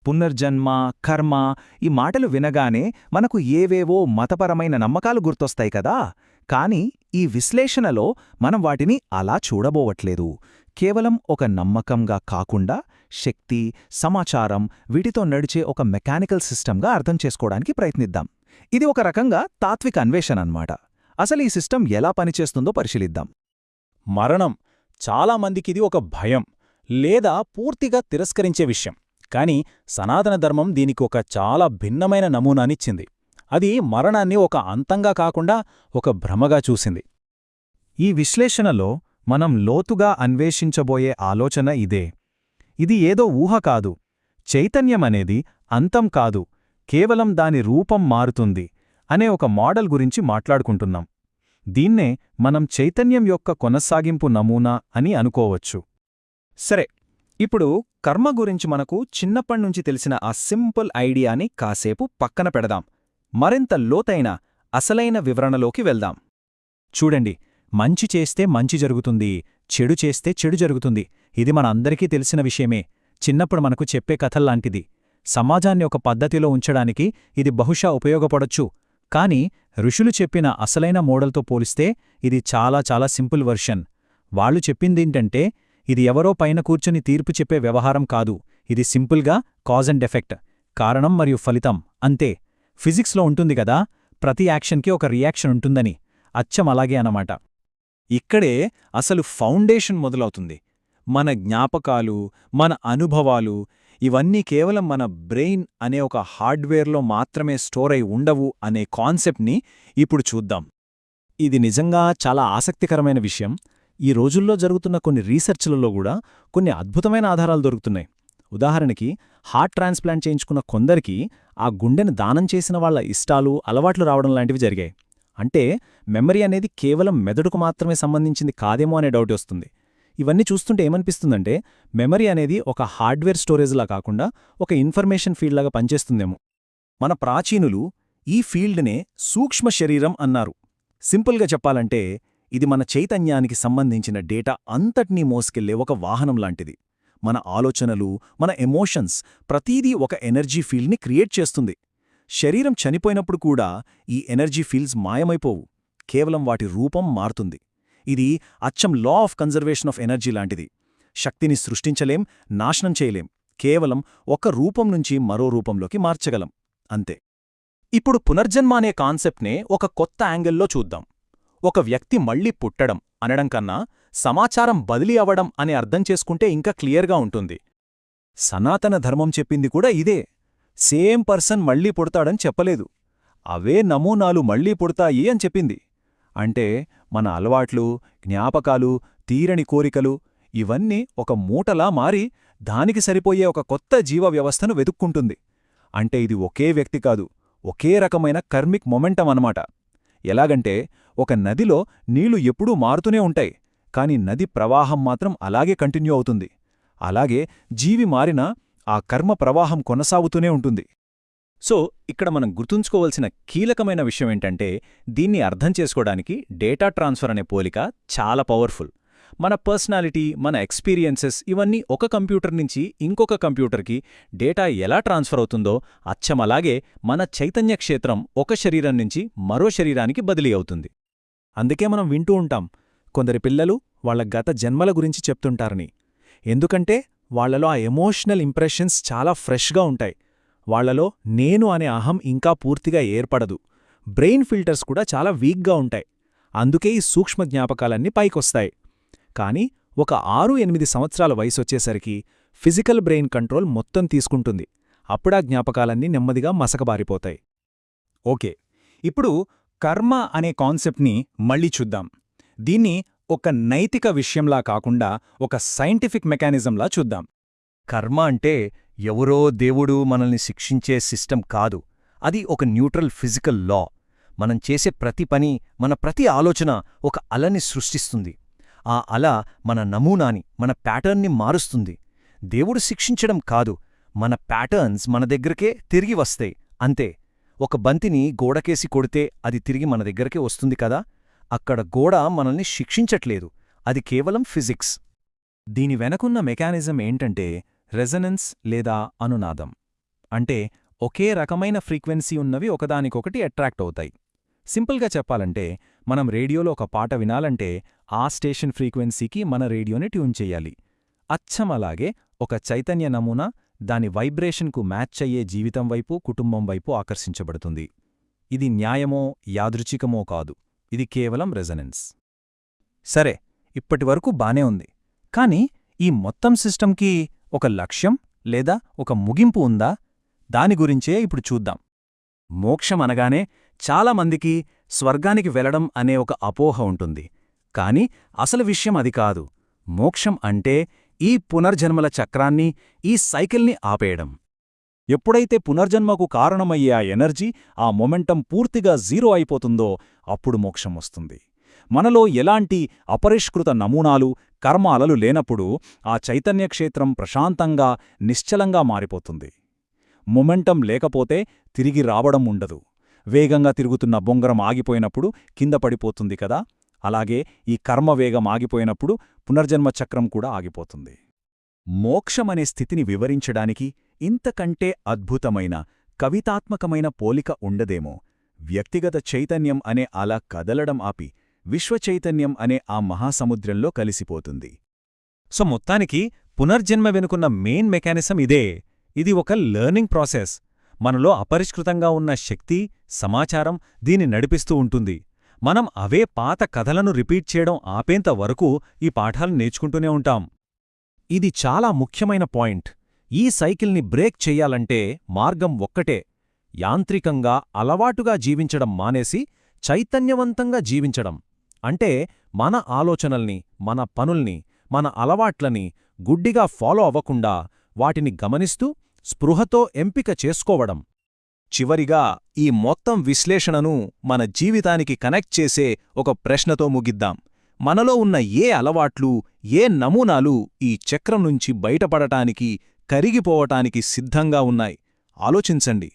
పునర్జన్మ, కర్మ ఈ మాటలు వినగానే మనకు ఏవేవో మతపరమైన నమ్మకాలు గుర్తొస్తాయి కదా. కాని ఈ విశ్లేషణలో మనం వాటిని అలా చూడబోవట్లేదు. కేవలం ఒక నమ్మకంగా కాకుండా శక్తి, సమాచారం వీటితో నడిచే ఒక మెకానికల్ సిస్టంగా అర్థం చేసుకోవడానికి ప్రయత్నిద్దాం. ఇది ఒక రకంగా తాత్విక అన్వేషణ అన్నమాట. అసలు ఈ సిస్టం ఎలా పనిచేస్తుందో పరిశీలిద్దాం. మరణం చాలామందికిది ఒక భయం లేదా పూర్తిగా తిరస్కరించే విషయం. కాని సనాతన ధర్మం దీనికి ఒక చాలా భిన్నమైన నమూనానిచ్చింది. అది మరణాన్ని ఒక అంతంగా కాకుండా ఒక భ్రమగా చూసింది. ఈ విశ్లేషణలో మనం లోతుగా అన్వేషించబోయే ఆలోచన ఇదే. ఇది ఏదో ఊహ కాదు. చైతన్యమనేది అంతం కాదు, కేవలం దాని రూపం మారుతుంది అనే ఒక మోడల్ గురించి మాట్లాడుకుంటున్నాం. దీన్నే మనం చైతన్యం యొక్క కొనసాగింపు నమూనా అని అనుకోవచ్చు. సరే, ఇప్పుడు కర్మ గురించి మనకు చిన్నప్పటినుంచి తెలిసిన ఆ సింపుల్ ఐడియాని కాసేపు పక్కన పెడదాం. మరింత లోతైన అసలైన వివరణలోకి వెళ్దాం. చూడండి, మంచి చేస్తే మంచి జరుగుతుంది, చెడు చేస్తే చెడు జరుగుతుంది. ఇది మన అందరికీ తెలిసిన విషయమే. చిన్నప్పుడు మనకు చెప్పే కథల్లాంటిది. సమాజాన్ని ఒక పద్ధతిలో ఉంచడానికి ఇది బహుశా ఉపయోగపడొచ్చు. కాని ఋషులు చెప్పిన అసలైన మోడల్తో పోలిస్తే ఇది చాలా చాలా సింపుల్ వర్షన్. వాళ్ళు చెప్పిందేంటంటే, ఇది ఎవరో పైన కూర్చుని తీర్పు చెప్పే వ్యవహారం కాదు. ఇది సింపుల్గా కాజ్ అండ్ ఎఫెక్ట్, కారణం మరియు ఫలితం అంతే. ఫిజిక్స్లో ఉంటుంది గదా, ప్రతి యాక్షన్కి ఒక రియాక్షన్ ఉంటుందని. అచ్చం అలాగే అన్నమాట. ఇక్కడే అసలు ఫౌండేషన్ మొదలవుతుంది. మన జ్ఞాపకాలు, మన అనుభవాలు ఇవన్నీ కేవలం మన బ్రెయిన్ అనే ఒక హార్డ్వేర్లో మాత్రమే స్టోర్ అయి ఉండవు అనే కాన్సెప్ట్ని ఇప్పుడు చూద్దాం. ఇది నిజంగా చాలా ఆసక్తికరమైన విషయం. ఈ రోజుల్లో జరుగుతున్న కొన్ని రీసెర్చ్లలో కూడా కొన్ని అద్భుతమైన ఆధారాలు దొరుకుతున్నాయి. ఉదాహరణకి, హార్ట్ ట్రాన్స్ప్లాంట్ చేయించుకున్న కొందరికి ఆ గుండెను దానం చేసిన వాళ్ల ఇష్టాలు, అలవాట్లు రావడం లాంటివి జరిగాయి. అంటే మెమరీ అనేది కేవలం మెదడుకు మాత్రమే సంబంధించింది కాదేమో అనే డౌట్ వస్తుంది. ఇవన్నీ చూస్తుంటే ఏమనిపిస్తుందంటే, మెమరీ అనేది ఒక హార్డ్వేర్ స్టోరేజ్లా కాకుండా ఒక ఇన్ఫర్మేషన్ ఫీల్డ్లాగా పనిచేస్తుందేమో. మన ప్రాచీనులు ఈ ఫీల్డ్నే సూక్ష్మ శరీరం అన్నారు. సింపుల్గా చెప్పాలంటే, ఇది మన చైతన్యానికి సంబంధించిన డేటా అంతటినీ మోసుకెళ్లే ఒక వాహనం లాంటిది. మన ఆలోచనలు, మన ఎమోషన్స్ ప్రతీదీ ఒక ఎనర్జీ ఫీల్డ్ని క్రియేట్ చేస్తుంది. శరీరం చనిపోయినప్పుడు కూడా ఈ ఎనర్జీ ఫీల్డ్స్ మాయమైపోవు, కేవలం వాటి రూపం మారుతుంది. ఇది అచ్చం law of conservation of energy లాంటిది. శక్తిని సృష్టించలేం, నాశనం చేయలేం, కేవలం ఒక రూపం నుంచి మరో రూపంలోకి మార్చగలం, అంతే. ఇప్పుడు పునర్జన్మ అనే కాన్సెప్ట్నే ఒక కొత్త యాంగిల్లో చూద్దాం. ఒక వ్యక్తి మళ్లీ పుట్టడం అనడం కన్నా సమాచారం బదిలీ అవ్వడం అని అర్థం చేసుకుంటే ఇంకా క్లియర్గా ఉంటుంది. సనాతన ధర్మం చెప్పింది కూడా ఇదే. సేమ్ పర్సన్ మళ్లీ పుడతాడని చెప్పలేదు. అవే నమూనాలు మళ్లీ పుడతాయి అని చెప్పింది. అంటే మన అలవాట్లు, జ్ఞాపకాలు, తీరని కోరికలు ఇవన్నీ ఒక మూటలా మారి దానికి సరిపోయే ఒక కొత్త జీవ వ్యవస్థను వెతుక్కుంటుంది. అంటే ఇది ఒకే వ్యక్తి కాదు, ఒకే రకమైన కర్మిక్ మొమెంటం అన్నమాట. ఎలాగంటే, ఒక నదిలో నీళ్లు ఎప్పుడూ మారుతూనే ఉంటాయి, కాని నది ప్రవాహం మాత్రం అలాగే కంటిన్యూ అవుతుంది. అలాగే జీవి మారినా ఆ కర్మ ప్రవాహం కొనసాగుతూనే ఉంటుంది. సో ఇక్కడ మనం గుర్తుంచుకోవలసిన కీలకమైన విషయమేంటంటే, దీన్ని అర్థం చేసుకోవడానికి డేటా ట్రాన్స్ఫర్ అనే పోలిక చాలా పవర్ఫుల్. మన పర్సనాలిటీ, మన ఎక్స్పీరియన్సెస్ ఇవన్నీ ఒక కంప్యూటర్ నుంచి ఇంకొక కంప్యూటర్కి డేటా ఎలా ట్రాన్స్ఫర్ అవుతుందో అచ్చమలాగే మన చైతన్య క్షేత్రం ఒక శరీరం నుంచి మరో శరీరానికి బదిలీ అవుతుంది. అందుకే మనం వింటూ ఉంటాం, కొందరి పిల్లలు వాళ్ల గత జన్మల గురించి చెప్తుంటారని. ఎందుకంటే వాళ్లలో ఆ ఎమోషనల్ ఇంప్రెషన్స్ చాలా ఫ్రెష్గా ఉంటాయి. వాళ్లలో నేను అనే అహం ఇంకా పూర్తిగా ఏర్పడదు. బ్రెయిన్ ఫిల్టర్స్ కూడా చాలా వీక్గా ఉంటాయి. అందుకే ఈ సూక్ష్మ జ్ఞాపకాలన్నీ పైకొస్తాయి. కానీ ఒక 6-8 సంవత్సరాల వయసొచ్చేసరికి ఫిజికల్ బ్రెయిన్ కంట్రోల్ మొత్తం తీసుకుంటుంది. అప్పుడా జ్ఞాపకాలన్నీ నెమ్మదిగా మసకబారిపోతాయి. ఓకే, ఇప్పుడు కర్మ అనే కాన్సెప్ట్ని మళ్ళీ చూద్దాం. దీన్ని ఒక నైతిక విషయంలా కాకుండా ఒక సైంటిఫిక్ మెకానిజంలా చూద్దాం. కర్మ అంటే ఎవరో దేవుడు మనల్ని శిక్షించే సిస్టమ్ కాదు. అది ఒక న్యూట్రల్ ఫిజికల్ లా. మనం చేసే ప్రతి పని, మన ప్రతి ఆలోచన ఒక అలని సృష్టిస్తుంది. ఆ అల మన నమూనాని, మన ప్యాటర్న్ని మారుస్తుంది. దేవుడు శిక్షించడం కాదు, మన ప్యాటర్న్స్ మన దగ్గరకే తిరిగి వస్తాయి, అంతే. ఒక బంతిని గోడకేసి కొడితే అది తిరిగి మన దగ్గరకే వస్తుంది కదా. అక్కడ గోడ మనల్ని శిక్షించట్లేదు, అది కేవలం ఫిజిక్స్. దీని వెనకున్న మెకానిజం ఏంటంటే రెజనెన్స్ లేదా అనునాదం. అంటే ఒకే రకమైన ఫ్రీక్వెన్సీ ఉన్నవి ఒకదానికొకటి అట్రాక్ట్ అవుతాయి. సింపుల్గా చెప్పాలంటే మనం రేడియోలో ఒక పాట వినాలంటే ఆ స్టేషన్ ఫ్రీక్వెన్సీకి మన రేడియోని ట్యూన్ చెయ్యాలి. అచ్చం అలాగే ఒక చైతన్య నమూనా దాని వైబ్రేషన్కు మ్యాచ్ అయ్యే జీవితం వైపు, కుటుంబం వైపు ఆకర్షించబడుతుంది. ఇది న్యాయమో యాదృచ్ఛికమో కాదు, ఇది కేవలం రెజనెన్స్. సరే, ఇప్పటివరకు బానే ఉంది. కాని ఈ మొత్తం సిస్టంకి ఒక లక్ష్యం లేదా ఒక ముగింపు ఉందా? దాని గురించే ఇప్పుడు చూద్దాం. మోక్షం అనగానే చాలామందికి స్వర్గానికి వెళ్లడం అనే ఒక అపోహ ఉంటుంది. కాని అసలు విషయం అది కాదు. మోక్షం అంటే ఈ పునర్జన్మల చక్రాన్ని, ఈ సైకిల్ని ఆపేయడం. ఎప్పుడైతే పునర్జన్మకు కారణమయ్యే ఆ ఎనర్జీ, ఆ మొమెంటం పూర్తిగా జీరో అయిపోతుందో అప్పుడు మోక్షం వస్తుంది. మనలో ఎలాంటి అపరిష్కృత నమూనాలు, కర్మ అలలు లేనప్పుడు ఆ చైతన్యక్షేత్రం ప్రశాంతంగా, నిశ్చలంగా మారిపోతుంది. మొమెంటం లేకపోతే తిరిగి రావడం ఉండదు. వేగంగా తిరుగుతున్న బొంగరం ఆగిపోయినప్పుడు కింద పడిపోతుంది కదా, అలాగే ఈ కర్మవేగం ఆగిపోయినప్పుడు పునర్జన్మ చక్రం కూడా ఆగిపోతుంది. మోక్షమనే స్థితిని వివరించడానికి ఇంతకంటే అద్భుతమైన, కవితాత్మకమైన పోలిక ఉండదేమో. వ్యక్తిగత చైతన్యం అనే అల కదలడం ఆపి విశ్వచైతన్యం అనే ఆ మహాసముద్రంలో కలిసిపోతుంది. సో మొత్తానికి పునర్జన్మ వెనుకున్న మెయిన్ మెకానిజం ఇదే. ఇది ఒక లెర్నింగ్ ప్రాసెస్. మనలో అపరిష్కృతంగా ఉన్న శక్తి, సమాచారం దీన్ని నడిపిస్తూ ఉంటుంది. మనం అవే పాత కథలను రిపీట్ చేయడం ఆపేంత వరకు ఈ పాఠాలు నేర్చుకుంటూనే ఉంటాం. ఇది చాలా ముఖ్యమైన పాయింట్. ఈ సైకిల్ని బ్రేక్ చెయ్యాలంటే మార్గం ఒక్కటే: యాంత్రికంగా, అలవాటుగా జీవించడం మానేసి చైతన్యవంతంగా జీవించడం. అంటే మన ఆలోచనల్ని, మన పనుల్ని, మన అలవాట్లని గుడ్డిగా ఫాలో అవ్వకుండా వాటిని గమనిస్తూ స్పృహతో ఎంపిక చేసుకోవడం. చివరిగా ఈ మొత్తం విశ్లేషణను మన జీవితానికి కనెక్ట్ చేసే ఒక ప్రశ్నతో ముగిద్దాం. మనలో ఉన్న ఏ అలవాట్లు, ఏ నమూనాలు ఈ చక్రం నుంచి బయటపడటానికి, కరిగిపోవటానికి సిద్ధంగా ఉన్నాయి? ఆలోచించండి.